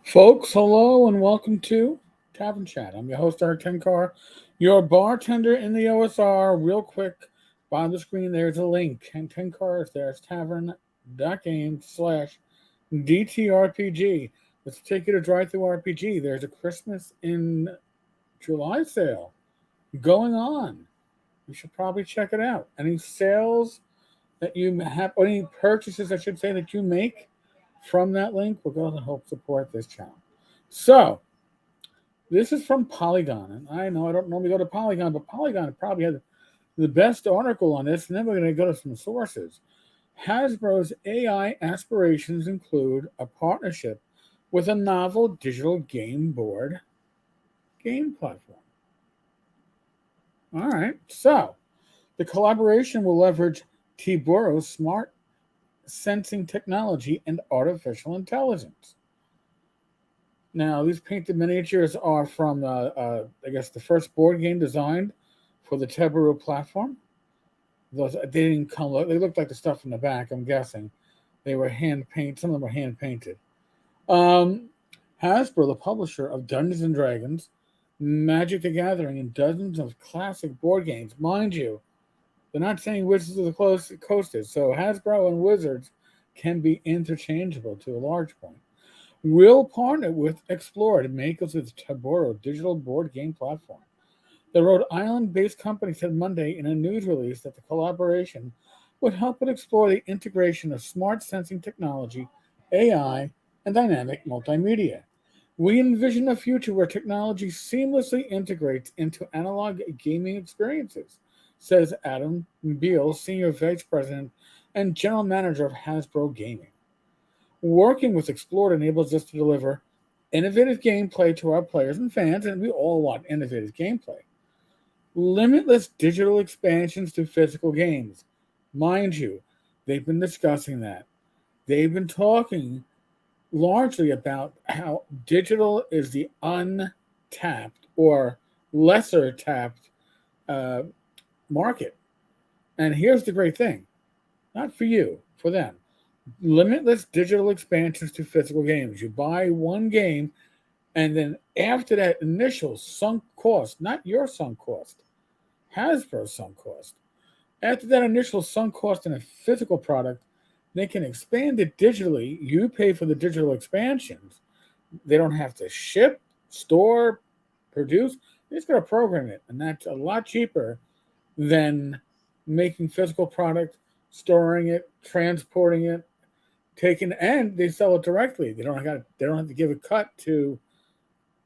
Folks, hello and welcome to Tavern Chat. I'm your host, Eric Tenkar, your bartender in the OSR. Real quick, bottom of the screen, there's a link. And Tenkar is there. It's tavern.game/DTRPG. Let's take you to Drive Through RPG. There's a Christmas in July sale going on. You should probably check it out. Any sales that you have, or any purchases, I should say, that you make from that link will go to help support this channel. So, this is from Polygon. And I know I don't normally go to Polygon, but Polygon probably has the best article on this. And then we're going to go to some sources. Hasbro's AI aspirations include a partnership with a novel digital game board game platform. All right. So, the collaboration will leverage Teburu's smart sensing technology and artificial intelligence. Now, these painted miniatures are from, I guess, the first board game designed for the Teburu platform. Those they didn't come. They looked like the stuff in the back. I'm guessing they were hand painted. Some of them were hand painted. Um, Hasbro, the publisher of Dungeons and Dragons, Magic the Gathering, and dozens of classic board games, mind you, they're not saying Wizards of the Coast is. So Hasbro and Wizards can be interchangeable to a large point. Will partner with Explorer to make us with Teburu digital board game platform. The Rhode Island-based company said Monday in a news release that the collaboration would help it explore the integration of smart sensing technology, AI, and dynamic multimedia. We envision a future where technology seamlessly integrates into analog gaming experiences, says Adam Beal, Senior Vice President and General Manager of Hasbro Gaming. Working with Explorer enables us to deliver innovative gameplay to our players and fans, and we all want innovative gameplay. Limitless digital expansions to physical games. Mind you, they've been discussing that. They've been talking largely about how digital is the untapped or lesser tapped uh, market. And here's the great thing, not for you, for them. Limitless digital expansions to physical games. You buy one game, and then after that initial sunk cost, not your sunk cost, Hasbro's sunk cost, after that initial sunk cost in a physical product, they can expand it digitally. You pay for the digital expansions. They don't have to ship, store, produce. They're just going to program it, and that's a lot cheaper than making physical product, storing it, transporting it, taking, and they sell it directly. They don't have to give a cut to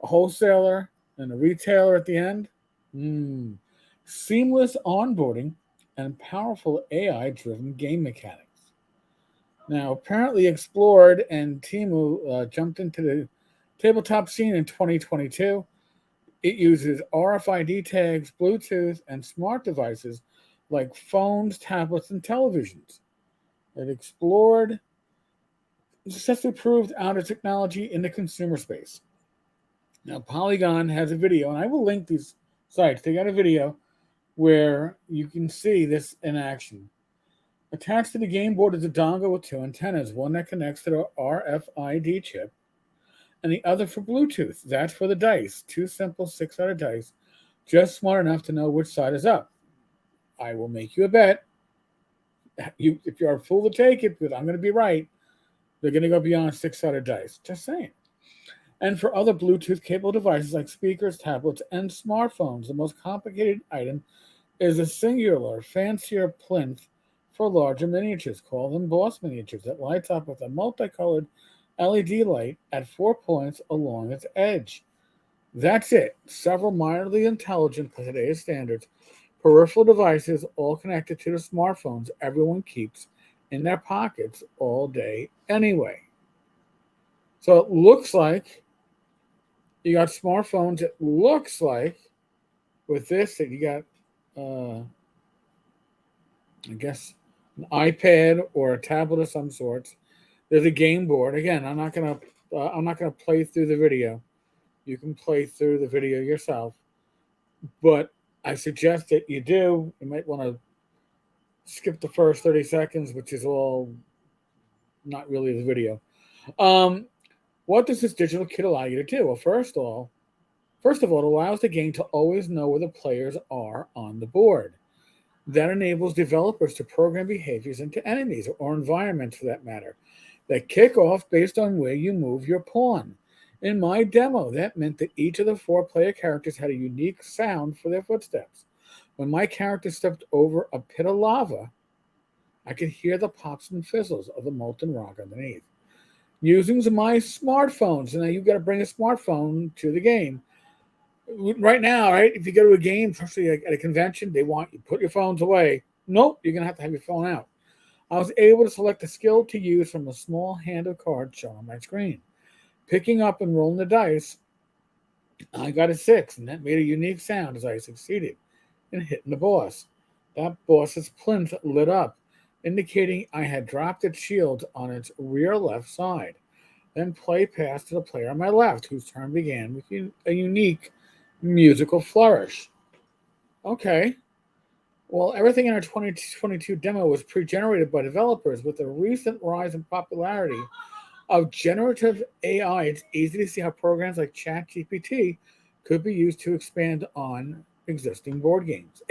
a wholesaler and a retailer at the end. Mm. Seamless onboarding and powerful AI-driven game mechanics. Now, apparently, Explored and Timu jumped into the tabletop scene in 2022. It uses RFID tags, Bluetooth, and smart devices like phones, tablets, and televisions. It explored successfully proved out its technology in the consumer space. Now, Polygon has a video, and I will link these sites. They got a video where you can see this in action. Attached to the game board is a dongle with two antennas, one that connects to the RFID chip and the other for Bluetooth. That's for the dice. Two simple six-sided dice, just smart enough to know which side is up. I will make you a bet. If you're a fool to take it, because I'm going to be right, they're going to go beyond six-sided dice. Just saying. And for other Bluetooth-capable devices like speakers, tablets, and smartphones, the most complicated item is a singular, fancier plinth for larger miniatures, called embossed miniatures, that lights up with a multicolored LED light at 4 points along its edge. That's it. Several minorly intelligent, by today's standards, peripheral devices all connected to the smartphones everyone keeps in their pockets all day anyway. So it looks like you got smartphones. It looks like with this that you got, I guess, an iPad or a tablet of some sorts. There's a game board. Again, I'm not gonna play through the video. You can play through the video yourself, but I suggest that you do. You might want to skip the first 30 seconds, which is all not really the video. Um, What does this digital kit allow you to do? Well, first of all, it allows the game to always know where the players are on the board. That enables developers to program behaviors into enemies or environments, for that matter, that kick off based on where you move your pawn. In my demo, that meant that each of the 4 player characters had a unique sound for their footsteps. When my character stepped over a pit of lava, I could hear the pops and fizzles of the molten rock underneath. Using my smartphone, so now you've got to bring a smartphone to the game. Right now, right, if you go to a game, especially at a convention, they want you to put your phones away. Nope, you're going to have your phone out. I was able to select a skill to use from a small hand of cards shown on my screen. Picking up and rolling the dice, I got a 6, and that made a unique sound as I succeeded in hitting the boss. That boss's plinth lit up, indicating I had dropped its shield on its rear left side. Then play passed to the player on my left, whose turn began with a unique musical flourish. Okay. Well, everything in our 2022 demo was pre-generated by developers. With the recent rise in popularity of generative AI, it's easy to see how programs like ChatGPT could be used to expand on existing board games.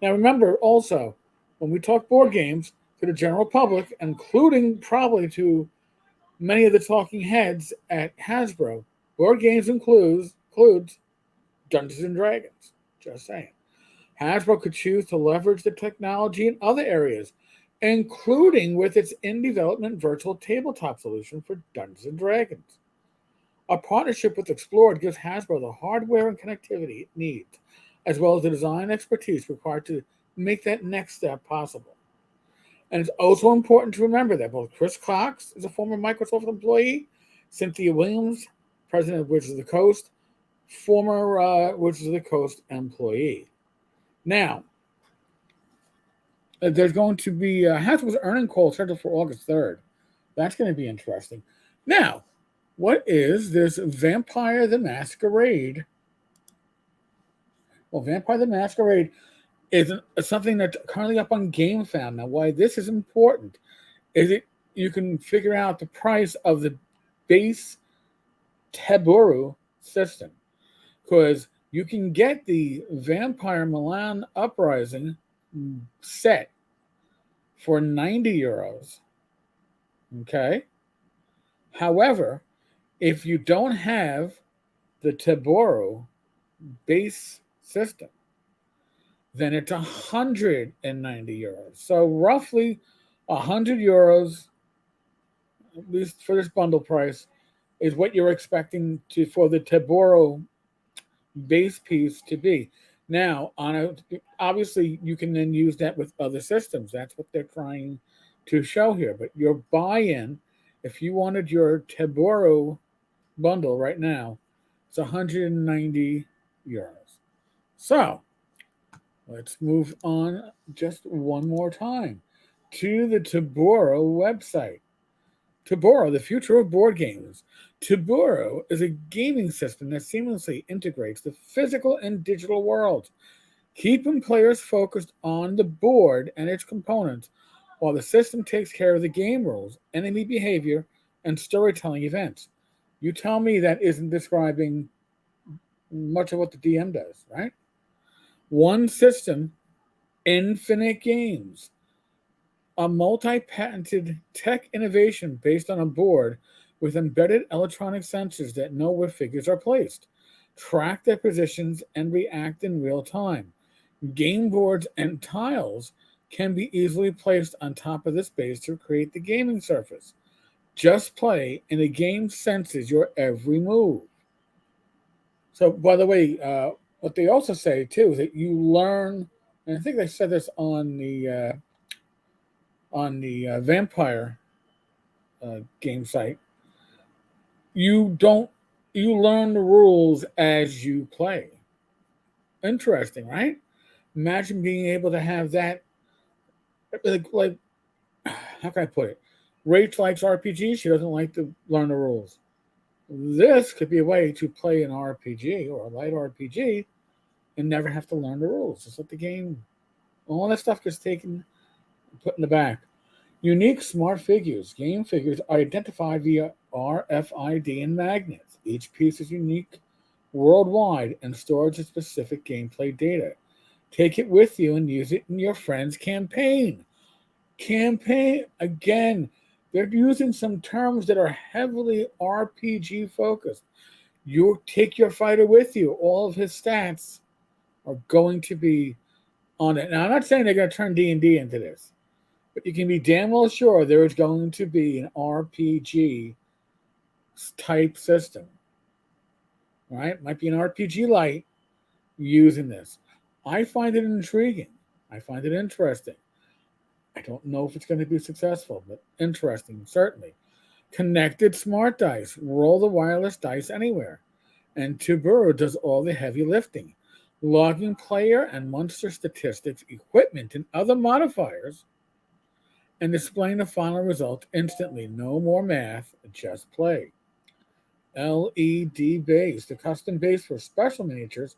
Now, remember also, when we talk board games to the general public, including probably to many of the talking heads at Hasbro, board games includes Dungeons and Dragons. Just saying. Hasbro could choose to leverage the technology in other areas, including with its in-development virtual tabletop solution for Dungeons and Dragons. A partnership with Explored gives Hasbro the hardware and connectivity it needs, as well as the design expertise required to make that next step possible. And it's also important to remember that both Chris Cox is a former Microsoft employee, Cynthia Williams, president of Wizards of the Coast, former Wizards of the Coast employee. Now, there's going to be Hasbro's earning call scheduled for August 3rd. That's going to be interesting. Now, what is this Vampire the Masquerade? Well, Vampire the Masquerade is something that's currently up on GameFound. Now, why this is important is you can figure out the price of the base Teburu system, because you can get the Vampire Milan Uprising set for 90 euros. Okay? However, if you don't have the Teburu base system, then it's 190 euros. So roughly 100 euros, at least for this bundle price, is what you're expecting for the Teburu base piece to be. Now, obviously, you can then use that with other systems. That's what they're trying to show here. But your buy-in, if you wanted your Teburu bundle right now, it's 190 euros. So, let's move on just one more time to the Teburu website. Teburu, the future of board games. Teburu is a gaming system that seamlessly integrates the physical and digital worlds, keeping players focused on the board and its components, while the system takes care of the game rules, enemy behavior, and storytelling events. You tell me that isn't describing much of what the DM does, right? One system, infinite games. A multi-patented tech innovation based on a board with embedded electronic sensors that know where figures are placed, track their positions, and react in real time. Game boards and tiles can be easily placed on top of this base to create the gaming surface. Just play, and the game senses your every move. So, by the way, what they also say too is that you learn, and I think they said this on the Vampire game site. You learn the rules as you play. Interesting, right? Imagine being able to have that. Like how can I put it? Rach likes RPGs. She doesn't like to learn the rules. This could be a way to play an RPG or a light RPG and never have to learn the rules. Just let the game, all that stuff gets taken, put in the back. Unique smart figures. Game figures are identified via RFID and magnets. Each piece is unique worldwide and stores a specific gameplay data. Take it with you and use it in your friend's campaign. Campaign, again, they're using some terms that are heavily RPG focused. You take your fighter with you. All of his stats are going to be on it. Now, I'm not saying they're going to turn D&D into this, but you can be damn well sure there is going to be an RPG type system, right? Might be an RPG light using this. I find it intriguing. I find it interesting. I don't know if it's going to be successful, but interesting, certainly. Connected smart dice. Roll the wireless dice anywhere. And Teburu does all the heavy lifting. Logging player and monster statistics, equipment, and other modifiers, and displaying the final result instantly. No more math, just play. LED base. The custom base for special miniatures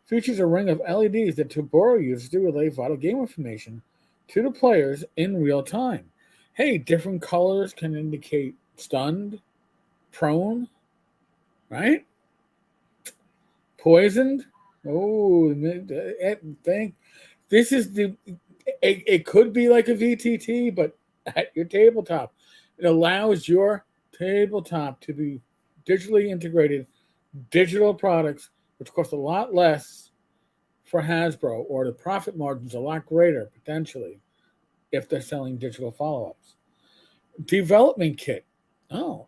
features a ring of LEDs that Teburu uses to relay vital game information to the players in real time. Hey, different colors can indicate stunned, prone, right? Poisoned. Oh, think this is the. It could be like a VTT, but at your tabletop, it allows your tabletop to be digitally integrated digital products, which cost a lot less for Hasbro, or the profit margin's a lot greater potentially if they're selling digital follow-ups. Development kit. Oh,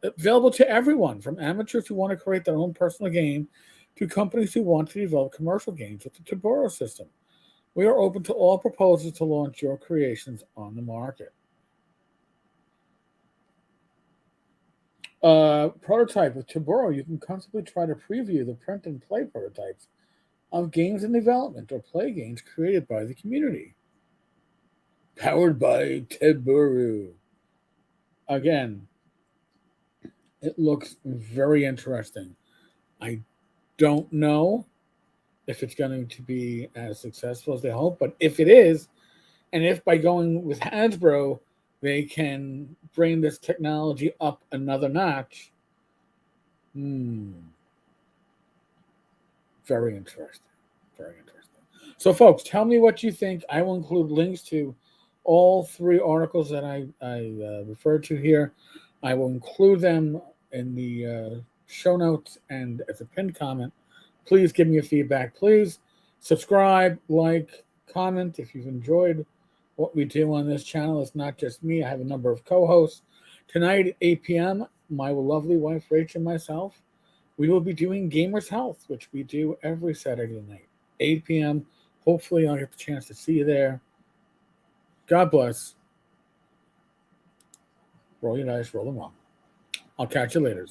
available to everyone, from amateurs who want to create their own personal game to companies who want to develop commercial games with the Teburu system. We are open to all proposals to launch your creations on the market. Prototype with Teburu. You can constantly try to preview the print and play prototypes of games in development or play games created by the community. Powered by Teburu. Again, it looks very interesting. I don't know if it's going to be as successful as they hope, but if it is, and if by going with Hasbro they can bring this technology up another notch, very interesting. Very interesting. So, folks, tell me what you think. I will include links to all three articles that I referred to here. I will include them in the show notes and as a pinned comment. Please give me your feedback. Please subscribe, like, comment if you've enjoyed what we do on this channel. It's not just me. I have a number of co-hosts. Tonight at 8 p.m., my lovely wife, Rachel, and myself, we will be doing Gamers Health, which we do every Saturday night, 8 p.m. Hopefully, I'll get the chance to see you there. God bless. Roll your dice, roll them well. I'll catch you later.